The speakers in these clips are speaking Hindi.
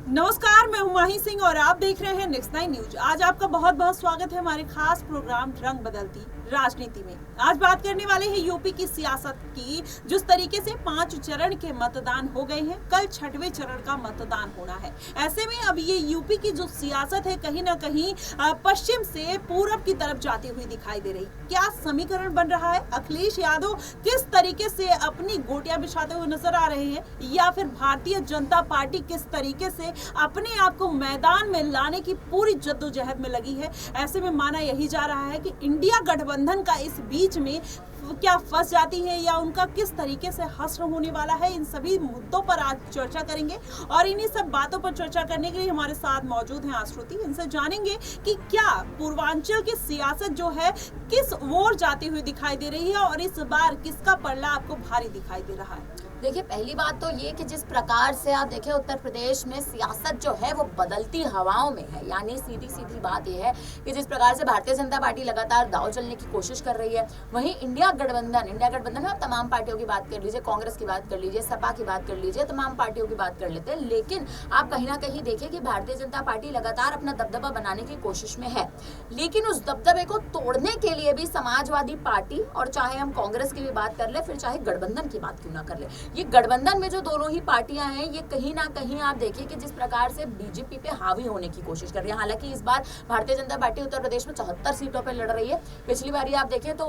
नमस्कार, मैं हूं माही सिंह और आप देख रहे हैं नेक्स्ट 9 न्यूज। आज आपका बहुत बहुत स्वागत है हमारे खास प्रोग्राम रंग बदलती राजनीति में। आज बात करने वाले हैं यूपी की सियासत की। जिस तरीके से 5 चरण के मतदान हो गए हैं, कल 6वें चरण का मतदान होना है। ऐसे में अब ये यूपी की जो सियासत है कहीं ना कहीं पश्चिम से पूरब की तरफ जाती हुई दिखाई दे रही। क्या समीकरण बन रहा है? अखिलेश यादव किस तरीके से अपनी गोटियां बिछाते हुए नजर आ रहे हैं, या फिर भारतीय जनता पार्टी किस तरीके से अपने आप को मैदान में लाने की पूरी जद्दोजहद में लगी है। ऐसे में माना यही जा रहा है कि इंडिया गठबंधन का इस बीच में क्या फंस जाती है या उनका किस तरीके से हश्र होने वाला है। इन सभी मुद्दों पर आज चर्चा करेंगे और इन्हीं सब बातों पर चर्चा करने के लिए हमारे साथ मौजूद हैं आश्रुति। इनसे जानेंगे कि क्या पूर्वांचल की सियासत जो है किस ओर जाती हुई दिखाई दे रही है और इस बार किसका पलड़ा आपको भारी दिखाई दे रहा है। देखिए, पहली बात तो ये कि जिस प्रकार से आप देखें उत्तर प्रदेश में सियासत जो है वो बदलती हवाओं में है। यानी सीधी सीधी बात ये है कि जिस प्रकार से भारतीय जनता पार्टी लगातार दांव चलने की कोशिश कर रही है, वहीं इंडिया गठबंधन में आप तमाम पार्टियों की बात कर लीजिए, कांग्रेस की बात कर लीजिए, सपा की बात कर लीजिए, तमाम पार्टियों की बात कर लेते हैं। लेकिन आप कहीं ना कहीं देखिए कि भारतीय जनता पार्टी लगातार अपना दबदबा बनाने की कोशिश में है, लेकिन उस दबदबे को तोड़ने के लिए भी समाजवादी पार्टी, और चाहे हम कांग्रेस की भी बात कर ले, फिर चाहे गठबंधन की बात क्यों ना कर ले, ये गठबंधन में जो दोनों ही पार्टियां हैं ये कहीं ना कहीं आप देखिए कि जिस प्रकार से बीजेपी पे हावी होने की कोशिश कर रही है। हालांकि इस बार भारतीय जनता पार्टी उत्तर प्रदेश में 74 सीटों पर लड़ रही है। पिछली बार आप देखें तो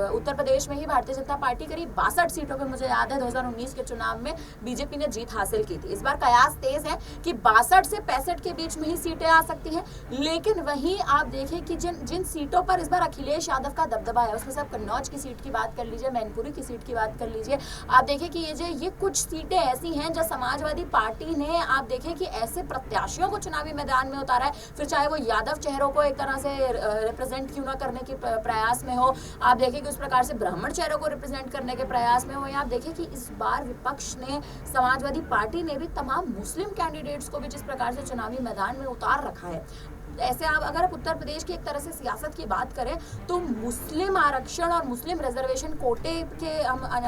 उत्तर प्रदेश में ही भारतीय जनता पार्टी करीब 62 सीटों पर, मुझे याद है 2019 के चुनाव में बीजेपी ने जीत हासिल की थी। इस बार कयास तेज है कि 62 से 65 के बीच में ही सीटें आ सकती है। लेकिन वहीं आप देखें कि जिन सीटों पर इस बार अखिलेश यादव का दबदबा है, उसमें से आप कन्नौज की सीट की बात कर लीजिए, मैनपुरी की सीट की बात कर लीजिए, आप देखें कि ये कुछ सीटें ऐसी हैं जो समाजवादी पार्टी ने आप देखें कि ऐसे प्रत्याशियों को चुनावी मैदान में उतारा है, फिर चाहे वो यादव चेहरों को एक तरह से रिप्रेजेंट क्यों ना करने के प्रयास में हो, आप देखें कि उस प्रकार से ब्राह्मण चेहरों को रिप्रेजेंट करने के प्रयास में हो, या आप देखें कि इस बार विपक्ष ने, समाजवादी पार्टी ने भी तमाम मुस्लिम कैंडिडेट्स को भी जिस प्रकार से चुनावी मैदान में उतार रखा है। ऐसे अगर आप उत्तर प्रदेश की एक तरह से सियासत की बात करें तो मुस्लिम आरक्षण और मुस्लिम रिजर्वेशन कोटे के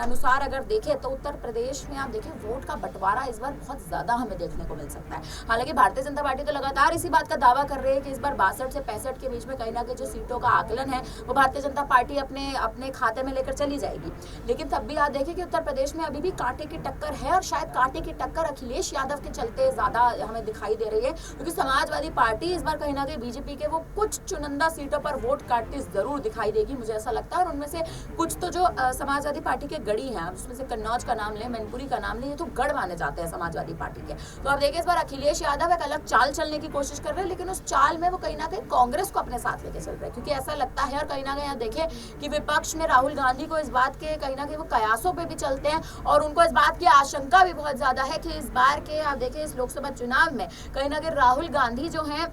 अनुसार अगर देखें तो उत्तर प्रदेश में आप देखें वोट का बंटवारा इस बार बहुत ज्यादा हमें देखने को मिल सकता है। हालांकि भारतीय जनता पार्टी तो लगातार इसी बात का दावा कर रही है कि इस बार 62 से 65 के बीच में कहीं ना कहीं जो सीटों का आकलन है वो भारतीय जनता पार्टी अपने खाते में लेकर चली जाएगी। लेकिन तब भी आप देखें कि उत्तर प्रदेश में अभी भी कांटे की टक्कर है, और शायद कांटे की टक्कर अखिलेश यादव के चलते ज्यादा हमें दिखाई दे रही है, क्योंकि समाजवादी पार्टी इस बार कहीं ना कहीं बीजेपी के वो कुछ चुनिंदा सीटों पर वोट काटती जरूर दिखाई देगी, मुझे ऐसा लगता है। और उनमें से कुछ तो जो समाजवादी पार्टी के गढ़ी हैं, उसमें से कन्नौज का नाम लें, मैनपुरी का नाम लें, ये तो गढ़ माने जाते हैं समाजवादी पार्टी के। तो आप देखिए इस बार अखिलेश यादव एक अलग चाल चलने की कोशिश कर रहे हैं, लेकिन उस चाल में वो कहीं ना कहीं कांग्रेस को अपने साथ लेके चल रहे हैं, क्योंकि ऐसा लगता है। और कहीं ना कहीं आप देखें कि विपक्ष में राहुल गांधी को इस बात के कहीं ना कहीं वो कयासों पे भी चलते हैं, और उनको इस बात की आशंका भी बहुत ज्यादा है कि इस बार के आप देखें इस लोकसभा चुनाव में कहीं ना कहीं राहुल गांधी जो है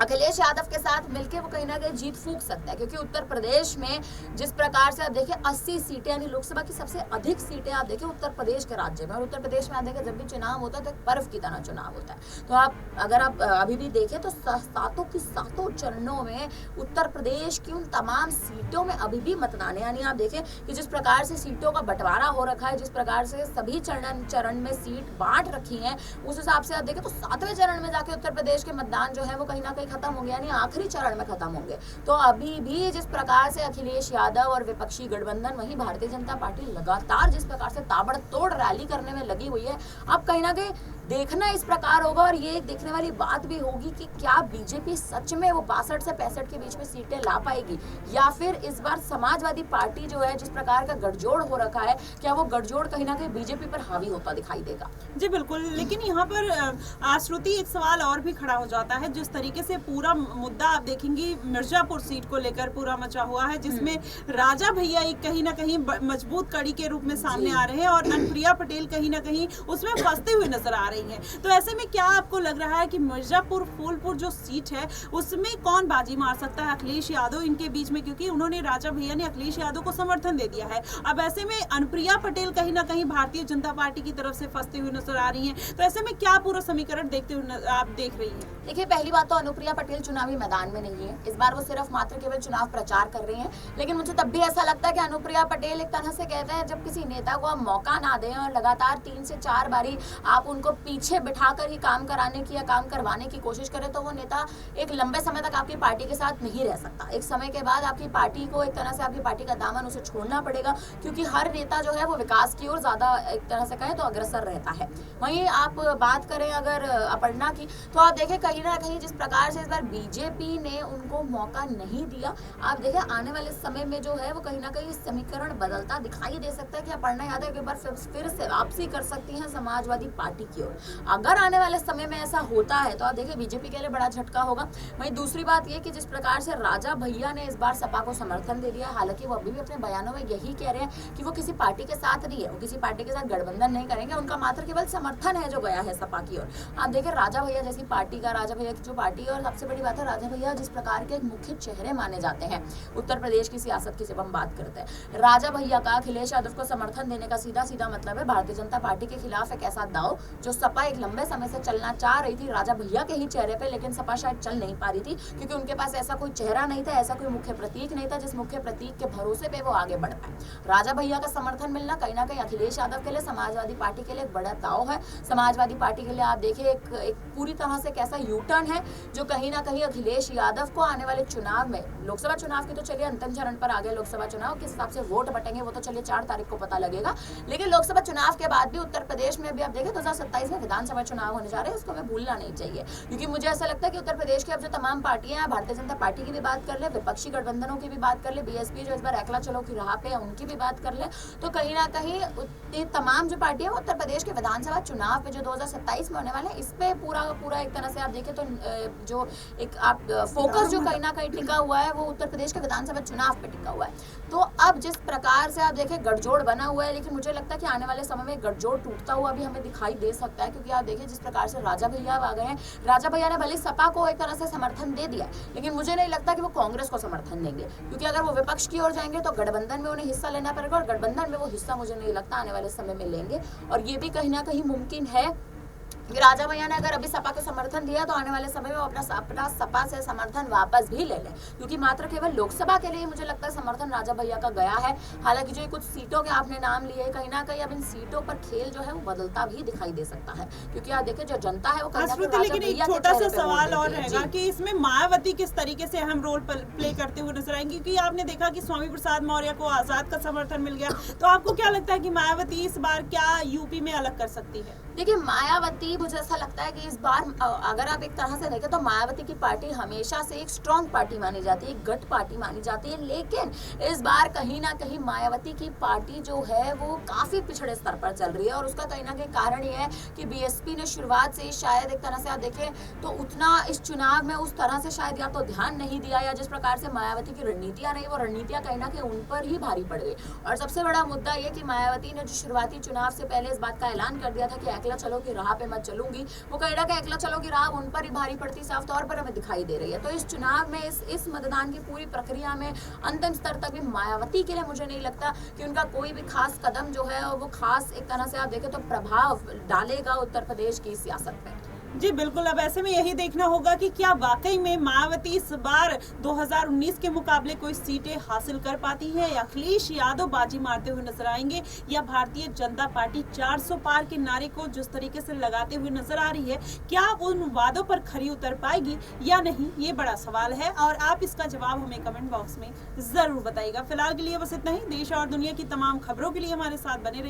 अखिलेश यादव के साथ मिलकर वो कहीं ना कहीं जीत फूंक सकता है, क्योंकि उत्तर प्रदेश में जिस प्रकार से आप देखें 80 सीटें, यानी लोकसभा की सबसे अधिक सीटें आप देखें उत्तर प्रदेश के राज्य में। और उत्तर प्रदेश में आप देखें जब भी चुनाव होता है तो एक पर्व की तरह चुनाव होता है। तो अगर आप अभी भी देखें तो सातों की सातों चरणों में उत्तर प्रदेश की उन तमाम सीटों में अभी भी मतदान है। यानी आप देखें कि जिस प्रकार से सीटों का बंटवारा हो रखा है, जिस प्रकार से सभी चरण में सीट बांट रखी है, उस हिसाब से आप देखें तो 7वें चरण में जाके उत्तर प्रदेश के मतदान जो है वो कहीं ना कहीं खत्म होंगे, यानी आखिरी चरण में खत्म होंगे। तो अभी भी जिस प्रकार से अखिलेश यादव और विपक्षी गठबंधन, वहीं भारतीय जनता पार्टी लगातार जिस प्रकार से ताबड़तोड़ रैली करने में लगी हुई है, अब कहीं ना कहीं देखना इस प्रकार होगा। और ये देखने वाली बात भी होगी कि क्या बीजेपी सच में वो 62 से 65 के बीच में सीटें ला पाएगी, या फिर इस बार समाजवादी पार्टी जो है जिस प्रकार का गठजोड़ हो रखा है, क्या वो गठजोड़ कहीं ना कहीं बीजेपी पर हावी होता दिखाई देगा। जी बिल्कुल, लेकिन यहाँ पर आश्रुति एक सवाल और भी खड़ा हो जाता है। जिस तरीके से पूरा मुद्दा आप देखेंगी मिर्जापुर सीट को लेकर पूरा मचा हुआ है, जिसमें राजा भैया एक कहीं ना कहीं मजबूत कड़ी के रूप में सामने आ रहे हैं और अनुप्रिया पटेल कहीं ना कहीं उसमें फंसते हुए नजर आ रही हैं। तो ऐसे में क्या आपको लग रहा है कि मिर्जापुर फूलपुर जो सीट है उसमें कौन बाजी मार सकता है, अखिलेश यादव इनके बीच में? क्योंकि उन्होंने, राजा भैया ने अखिलेश यादव को समर्थन दे दिया है। अब ऐसे में अनुप्रिया पटेल कहीं ना कहीं भारतीय जनता पार्टी की तरफ से फंसते हुए नजर आ रही हैं। तो ऐसे में क्या पूरा समीकरण देखते हुए आप देख रही हैं? देखिए, पहली बात तो अनुप्रिया पटेल चुनावी मैदान में नहीं है। इस बार वो सिर्फ मात्र केवल चुनाव प्रचार कर रही हैं। लेकिन मुझे तब भी ऐसा लगता है कि अनुप्रिया पटेल एक तरह से कहते हैं, जब किसी नेता को आप मौका ना दें और लगातार 3 से 4 बारी आप उनको पीछे बिठाकर ही काम कराने की या काम करवाने की कोशिश करे तो वो नेता एक लंबे समय तक आपकी पार्टी के साथ नहीं रह सकता। एक समय के बाद आपकी पार्टी को एक तरह से आपकी पार्टी का दामन उसे छोड़ना पड़ेगा, क्योंकि हर नेता जो है वो विकास की ओर ज्यादा एक तरह से कहें तो अग्रसर रहता है। वहीं आप बात करें अगर अपर्णा की, तो आप देखें कहीं ना कहीं जिस प्रकार से इस बार बीजेपी ने उनको मौका नहीं दिया, आप देखें आने वाले समय में जो है वो कहीं ना कहीं समीकरण बदलता दिखाई दे सकता है कि अपर्णा यादव एक बार फिर से वापसी कर सकती हैं समाजवादी पार्टी की ओर। अगर आने वाले समय में ऐसा होता है तो आप देखिए बीजेपी के लिए बड़ा झटका होगा। वहीं दूसरी बात यह कि जिस प्रकार से राजा भैया ने इस बार सपा को समर्थन दे दिया, हालांकि वो अभी भी अपने बयानों में यही कह रहे हैं कि वो किसी पार्टी के साथ नहीं है, वो किसी पार्टी के साथ गठबंधन नहीं करेंगे, उनका मात्र केवल समर्थन है जो गया है सपा की ओर। आप देखें राजा भैया जैसी पार्टी का, राजा भैया की जो पार्टी है, और सबसे बड़ी बात है राजा भैया जिस प्रकार के मुख्य चेहरे माने जाते हैं उत्तर प्रदेश की सियासत की जब हम बात करते हैं, राजा भैया का अखिलेश यादव को समर्थन देने का सीधा सीधा मतलब है भारतीय जनता पार्टी के खिलाफ एक ऐसा दाव जो सपा एक लंबे समय से चलना चाह रही थी राजा भैया के ही चेहरे पे, लेकिन सपा शायद चल नहीं पा रही थी क्योंकि उनके पास ऐसा कोई चेहरा नहीं था, ऐसा कोई मुख्य प्रतीक नहीं था जिस मुख्य प्रतीक के भरोसे पे वो आगे बढ़ पाए। राजा भैया का समर्थन मिलना कहीं ना कहीं अखिलेश यादव के लिए, समाजवादी पार्टी के लिए एक बड़ा दाव है। समाजवादी पार्टी के लिए आप देखिए एक पूरी तरह से कैसा यू टर्न है जो कहीं ना कहीं अखिलेश यादव को आने वाले चुनाव में, लोकसभा चुनाव की तो चलिए अंतिम चरण पर आ गए, लोकसभा चुनाव किस हिसाब से वोट बटेंगे वो तो चलिए 4 तारीख को पता लगेगा, लेकिन लोकसभा चुनाव के बाद भी उत्तर प्रदेश में भी आप देखें 2027 में विधानसभा चुनाव होने जा रहे हैं, इसको हमें भूलना नहीं चाहिए। क्योंकि मुझे ऐसा लगता है कि उत्तर प्रदेश की अब जो तमाम पार्टियां हैं, भारतीय जनता पार्टी की भी बात कर ले, विपक्षी गठबंधनों की भी बात कर ले, बीएसपी जो इस बार अकेला चलो की राह पे है उनकी भी बात कर ले, तो कहीं ना कहीं ये तमाम जो पार्टियां उत्तर प्रदेश के विधानसभा चुनाव पे जो 2027 में होने वाले हैं इस पे पूरा एक तरह से आप देखें तो जो एक आप फोकस जो कहीं ना कहीं टिका हुआ है वो उत्तर प्रदेश के विधानसभा चुनाव पे टिका हुआ है। तो अब जिस प्रकार से आप देखें गठजोड़ बना हुआ है, लेकिन मुझे लगता है कि आने वाले समय में गठजोड़ टूटता हुआ भी हमें दिखाई दे सकता है, क्योंकि आप देखिए जिस प्रकार से राजा भैया आ गए हैं, राजा भैया ने भले सपा को एक तरह से समर्थन दे दिया, लेकिन मुझे नहीं लगता कि वो कांग्रेस को समर्थन देंगे, क्योंकि अगर वो विपक्ष की ओर जाएंगे तो गठबंधन में उन्हें हिस्सा लेना पड़ेगा, और गठबंधन में वो हिस्सा मुझे नहीं लगता आने वाले समय में लेंगे। और ये भी कहीं ना कहीं मुमकिन है राजा भैया ने अगर अभी सपा को समर्थन दिया तो आने वाले समय में अपना सपा से समर्थन वापस भी ले लें, क्योंकि मात्र केवल लोकसभा के लिए मुझे लगता है समर्थन राजा भैया का गया है। हालांकि जो कुछ सीटों के आपने नाम लिए कहीं ना कहीं अब इन सीटों पर खेल जो है वो बदलता भी दिखाई दे सकता है, क्योंकि आप देखिए जो जनता है वो कहीं ना कहीं लेकिन एक छोटा सा सवाल और रहेगा कि इसमें मायावती किस तरीके से अहम रोल प्ले करते हुए नजर आएंगे, क्योंकि आपने देखा कि स्वामी प्रसाद मौर्य को आजाद का समर्थन मिल गया, तो आपको क्या लगता है कि मायावती इस बार क्या यूपी में अलग कर सकती है? देखिए मायावती, मुझे ऐसा लगता है कि इस बार अगर आप एक तरह से देखें तो मायावती की पार्टी हमेशा से एक स्ट्रॉन्ग पार्टी मानी जाती है, एक गठ पार्टी मानी जाती है, लेकिन इस बार कहीं ना कहीं मायावती की पार्टी जो है वो काफी पिछड़े स्तर पर चल रही है, और उसका कहीं ना कहीं कारण ये है कि बीएसपी ने शुरुआत से शायद एक तरह से आप देखें तो उतना इस चुनाव में उस तरह से शायद या तो ध्यान नहीं दिया, या जिस प्रकार से मायावती की रणनीतियां रही वो रणनीतियां कहीं ना कहीं उन पर ही भारी पड़ गई। और सबसे बड़ा मुद्दा ये कि मायावती ने जो शुरुआती चुनाव से पहले इस बात का ऐलान कर दिया था कि अकेला चलो की राह पे मैं चलूंगी, वो कहीं ना कहीं अकेला चलो की राह उन पर ही भारी पड़ती साफ तौर पर हमें दिखाई दे रही है। तो इस चुनाव में इस मतदान की पूरी प्रक्रिया में अंतिम स्तर तक भी मायावती के लिए मुझे नहीं लगता कि उनका कोई भी खास कदम जो है वो खास एक तरह से आप देखें तो प्रभाव डालेगा उत्तर प्रदेश की सियासत पे। जी बिल्कुल, अब ऐसे में यही देखना होगा कि क्या वाकई में मायावती इस बार 2019 के मुकाबले कोई सीटें हासिल कर पाती है, या अखिलेश यादव बाजी मारते हुए नजर आएंगे, या भारतीय जनता पार्टी 400 पार के नारे को जिस तरीके से लगाते हुए नजर आ रही है क्या उन वादों पर खरी उतर पाएगी या नहीं, ये बड़ा सवाल है, और आप इसका जवाब हमें कमेंट बॉक्स में जरूर बताइएगा। फिलहाल के लिए बस इतना ही। देश और दुनिया की तमाम खबरों के लिए हमारे साथ बने रहिए।